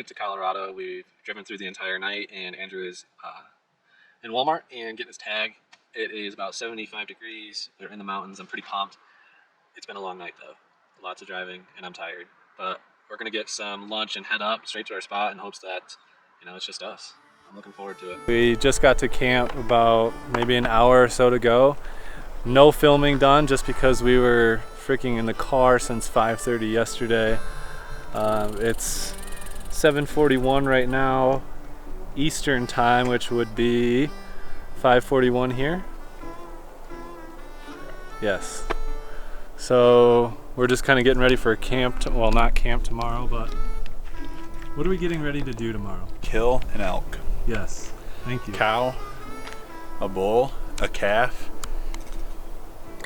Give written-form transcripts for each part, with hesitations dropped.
it to Colorado. We've driven through the entire night, and Andrew is in Walmart and getting his tag. It is about 75 degrees. We're in the mountains. I'm pretty pumped. It's been a long night though. Lots of driving, and I'm tired. But we're gonna get some lunch and head up straight to our spot in hopes that, it's just us. I'm looking forward to it. We just got to camp about maybe an hour or so to go. No filming done just because we were freaking in the car since 5:30 yesterday. It's 7:41 right now Eastern time, which would be 5:41 here. Yes. So we're just kind of getting ready for a camp. Well, not camp tomorrow, but what are we getting ready to do tomorrow? Kill an elk. Yes. Thank you. Cow, a bull, a calf,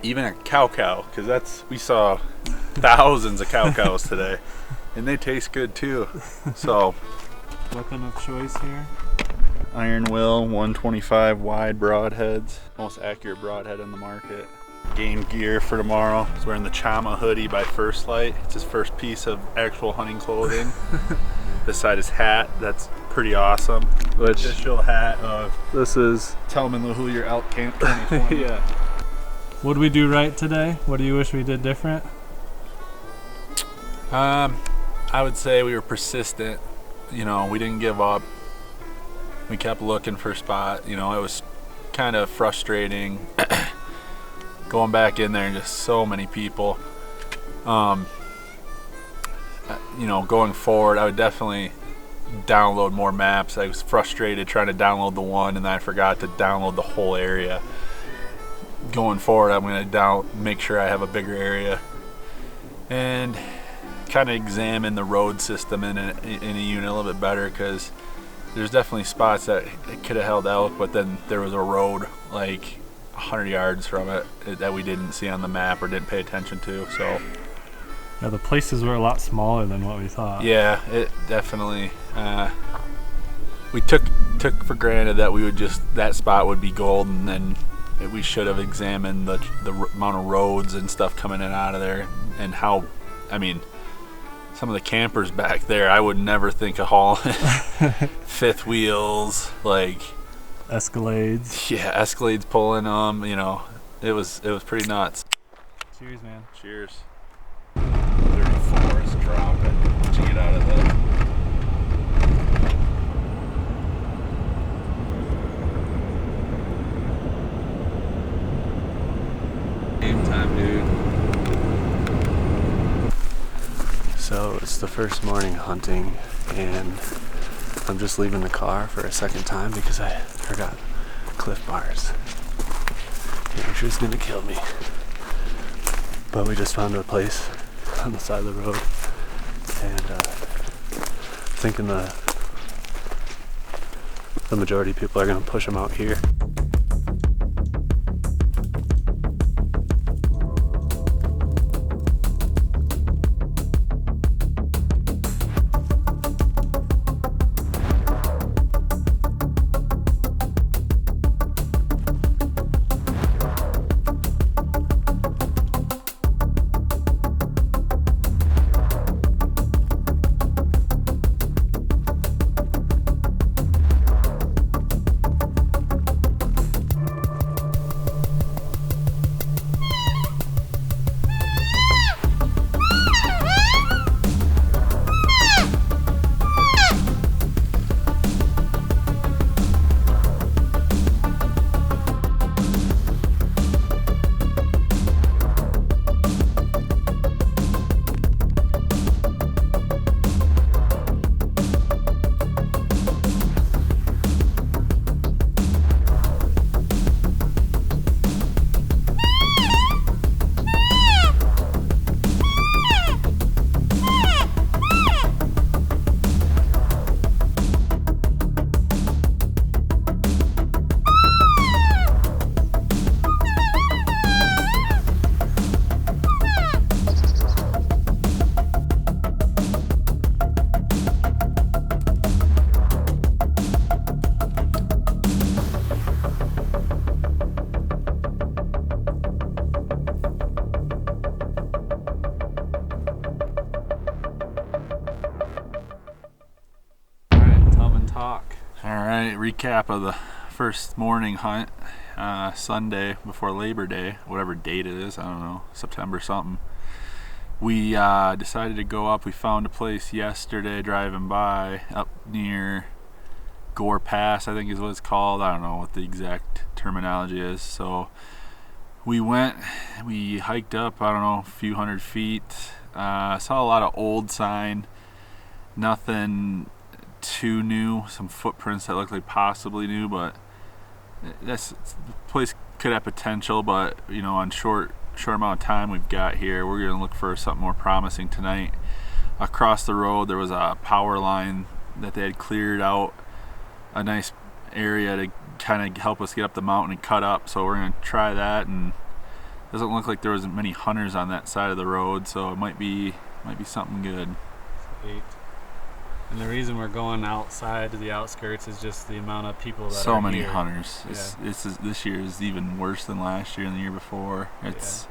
even a cow, because we saw thousands of cows today, and they taste good too. So, weapon of choice here? Iron Will 125 wide broadheads, most accurate broadhead in the market. Game gear for tomorrow. He's wearing the Chama hoodie by First Light. It's his first piece of actual hunting clothing. Beside his hat, that's pretty awesome. Which official hat of this is Tellman LaHooyer Elk Camp 2020. Yeah. What did we do right today? What do you wish we did different? I would say we were persistent. We didn't give up. We kept looking for a spot. It was kind of frustrating going back in there and just so many people. Going forward, I would definitely download more maps. I was frustrated trying to download the one, and then I forgot to download the whole area. Going forward, I'm going to make sure I have a bigger area and kind of examine the road system in a unit a little bit better, because there's definitely spots that it could have held elk, but then there was a road like 100 yards from it that we didn't see on the map or didn't pay attention to. So yeah, the places were a lot smaller than what we thought. Yeah, it definitely. We took for granted that that spot would be golden, and we should have examined the amount of roads and stuff coming in and out of there, and how, some of the campers back there, I would never think of hauling fifth wheels, like Escalades. Yeah, Escalades pulling them. It was pretty nuts. Cheers, man. Cheers. 34 is dropping. Once you get out of the game time, dude. So it's the first morning hunting, and I'm just leaving the car for a second time because I forgot Cliff Bars. Andrew's gonna kill me. But we just found a place on the side of the road, and thinking the majority of people are gonna push them out here. All right, recap of the first morning hunt, Sunday before Labor Day, whatever date it is, I don't know, September something. We decided to go up. We found a place yesterday driving by up near Gore Pass, I think is what it's called. I don't know what the exact terminology is. So we went, we hiked up, I don't know, a few hundred feet. Saw a lot of old sign, nothing too new, some footprints that looked like possibly new, but this place could have potential. But you know, on short amount of time we've got here, we're going to look for something more promising tonight. Across the road there was a power line that they had cleared out, a nice area to kind of help us get up the mountain and cut up, so we're going to try that. And it doesn't look like there was many hunters on that side of the road, so it might be something good. Sweet. And the reason we're going outside to the outskirts is just the amount of people that so are many here. hunters. Yeah. This year is even worse than last year and the year before. It's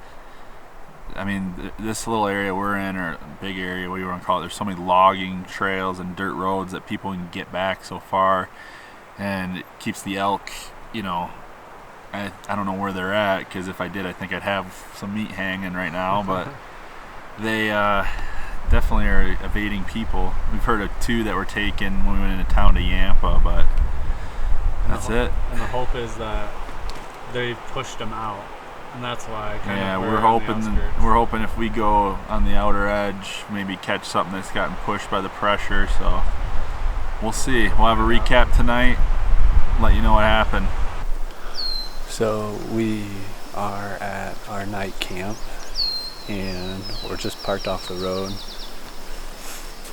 I mean, this little area we're in, or big area, what do you want to call it, there's so many logging trails and dirt roads that people can get back so far, and it keeps the elk, you know, I don't know where they're at, because if I did, I think I'd have some meat hanging right now, but they definitely are evading people. We've heard of 2 that were taken when we went into town to Yampa, but that's it. And the hope is that they've pushed them out, and that's why. We're hoping if we go on the outer edge, maybe catch something that's gotten pushed by the pressure. So we'll see. We'll have a recap tonight. Let you know what happened. So we are at our night camp, and we're just parked off the road.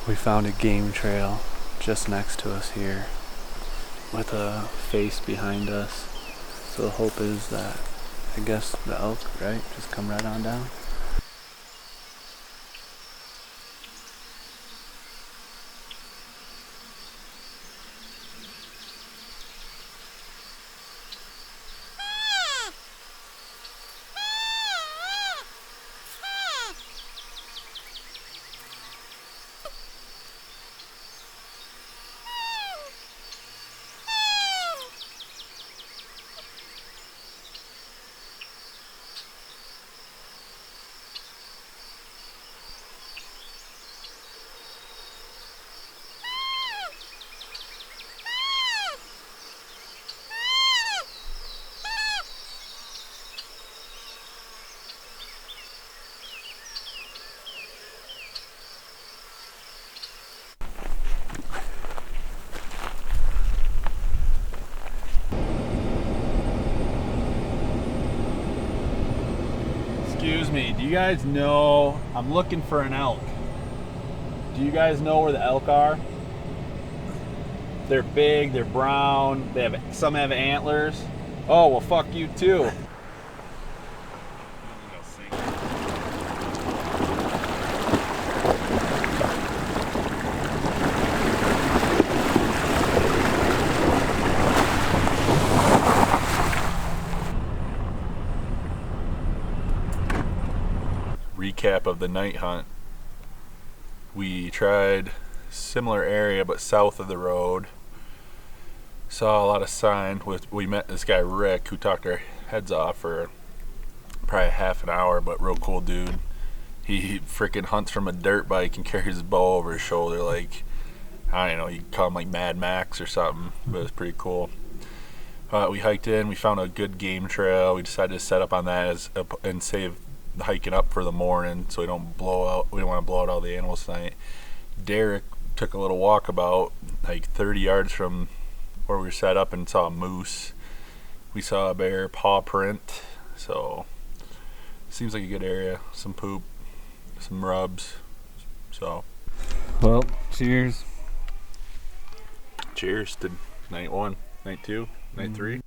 We found a game trail just next to us here with a face behind us. So the hope is that, I guess, the elk, right, just come right on down. Excuse me, do you guys know, I'm looking for an elk. Do you guys know where the elk are? They're big, they're brown, some have antlers. Oh, well, fuck you too. Recap of the night hunt. We tried similar area but south of the road. Saw a lot of sign. We met this guy Rick who talked our heads off for probably half an hour, but real cool dude. He freaking hunts from a dirt bike and carries his bow over his shoulder like, I don't know, you could call him like Mad Max or something, but it was pretty cool. We hiked in, we found a good game trail. We decided to set up on that and save hiking up for the morning so we don't want to blow out all the animals tonight. Derek took a little walkabout like 30 yards from where we were set up and saw a moose. We saw a bear paw print, so seems like a good area. Some poop, some rubs, so Well, cheers. Cheers to night 1, night 2, night 3.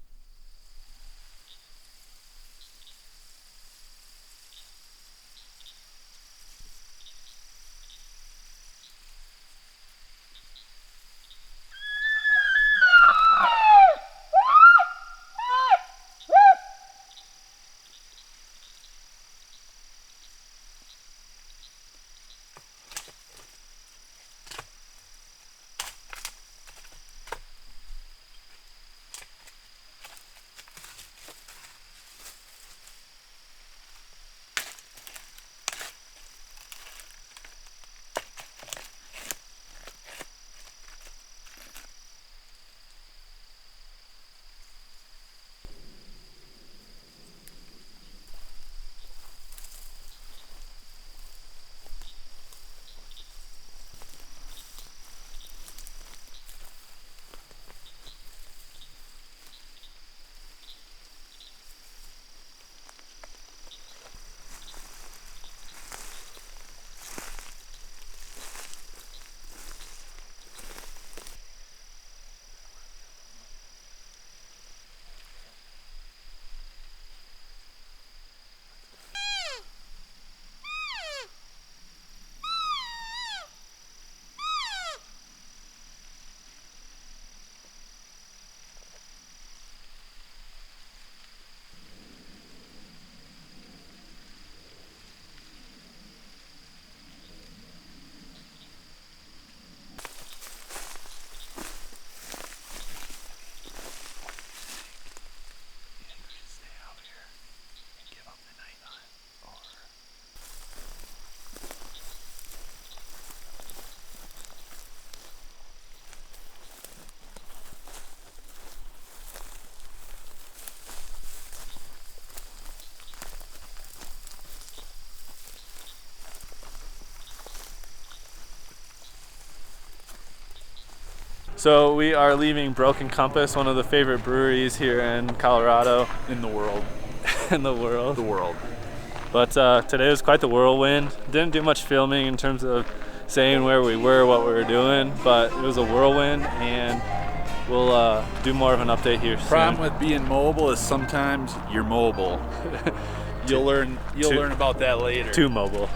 So we are leaving Broken Compass, one of the favorite breweries here in Colorado. In the world. In the world. The world. But today was quite the whirlwind. Didn't do much filming in terms of saying where we were, what we were doing, but it was a whirlwind, and we'll do more of an update here soon. Problem with being mobile is sometimes you're mobile. You'll learn about that later. Too mobile.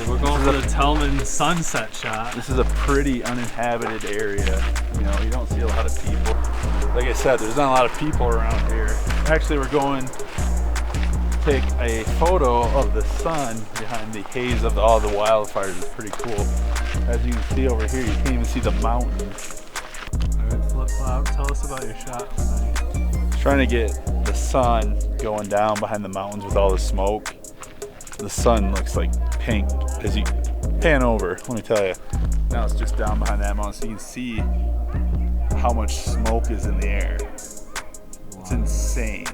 We're going for the Tellman sunset shot. This is a pretty uninhabited area. You know, you don't see a lot of people. Like I said, there's not a lot of people around here. Actually, we're going to take a photo of the sun behind the haze of all the wildfires. It's pretty cool. As you can see over here, you can't even see the mountains. All right, Flip Flop, tell us about your shot tonight. Trying to get the sun going down behind the mountains with all the smoke. The sun looks like pink as you pan over, let me tell you. Now it's just down behind that mountain, so you can see how much smoke is in the air. It's insane.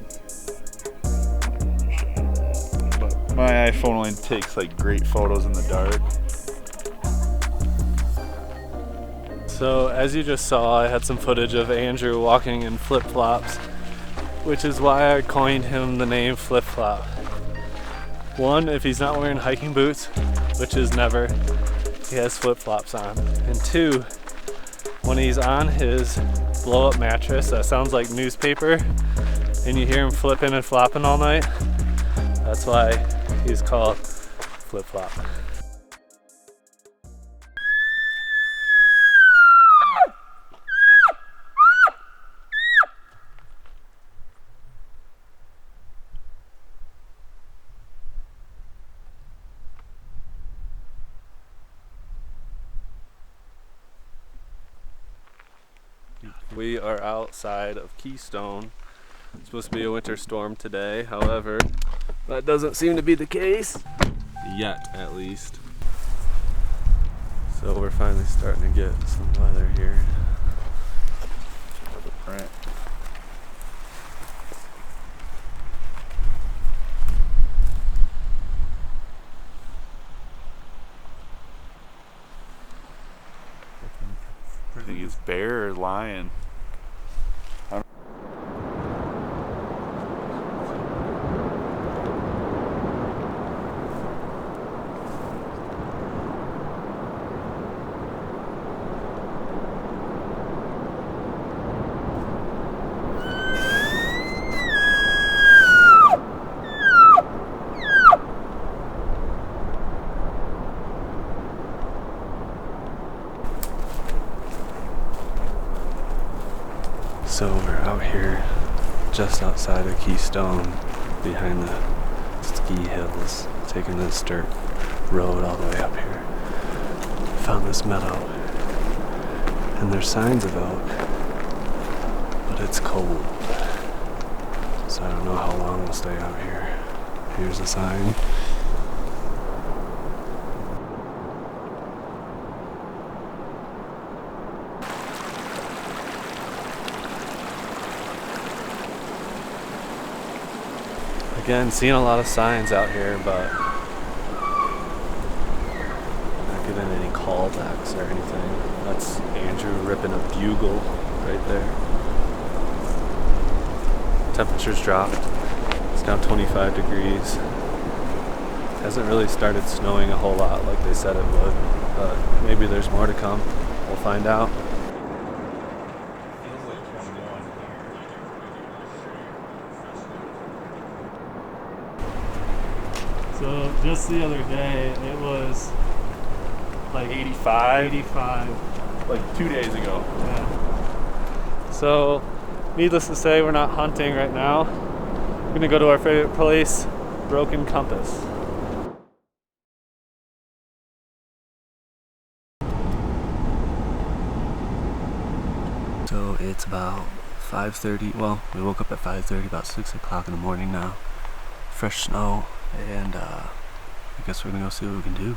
But my iPhone only takes like great photos in the dark. So as you just saw, I had some footage of Andrew walking in flip-flops, which is why I coined him the name Flip Flop. One, if he's not wearing hiking boots, which is never, he has flip-flops on. And two, when he's on his blow-up mattress that sounds like newspaper and you hear him flipping and flopping all night, that's why he's called Flip Flop. We are outside of Keystone. It's supposed to be a winter storm today, however, that doesn't seem to be the case. Yet, at least. So we're finally starting to get some weather here. Right. I think it's bear or lion. So we're out here just outside of Keystone behind the ski hills, taking this dirt road all the way up here. Found this meadow, and there's signs of elk, but it's cold. So I don't know how long we'll stay out here. Here's a sign. Again, seeing a lot of signs out here, but not getting any callbacks or anything. That's Andrew ripping a bugle right there. Temperatures dropped. It's now 25 degrees. Hasn't really started snowing a whole lot like they said it would, but maybe there's more to come. We'll find out. So just the other day, it was like 85? 85. Like 2 days ago. Yeah. So, needless to say, we're not hunting right now. We're gonna go to our favorite place, Broken Compass. So it's about 5:30. Well, we woke up at 5:30, about 6 o'clock in the morning now. Fresh snow. And I guess we're gonna go see what we can do.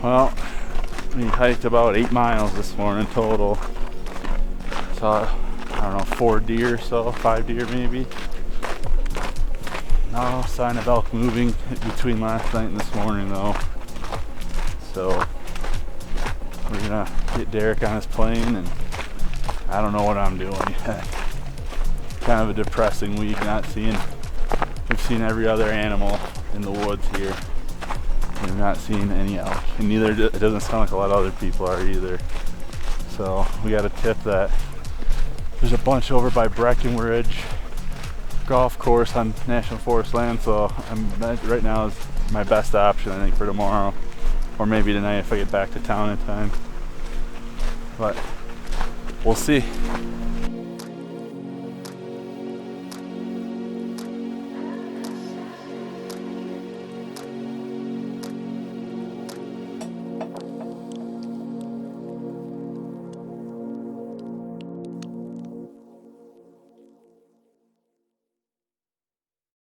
Well, we hiked about 8 miles this morning total. Saw, I don't know, 4 deer, so 5 deer maybe. No sign of elk moving between last night and this morning though. So we're gonna get Derek on his plane, and I don't know what I'm doing yet. Kind of a depressing week, not seeing. We've seen every other animal in the woods here. We're not seeing any elk, and neither it doesn't sound like a lot of other people are either. So we got a tip that there's a bunch over by Breckenridge golf course on National Forest land. So right now is my best option, I think, for tomorrow, or maybe tonight if I get back to town in time. But we'll see.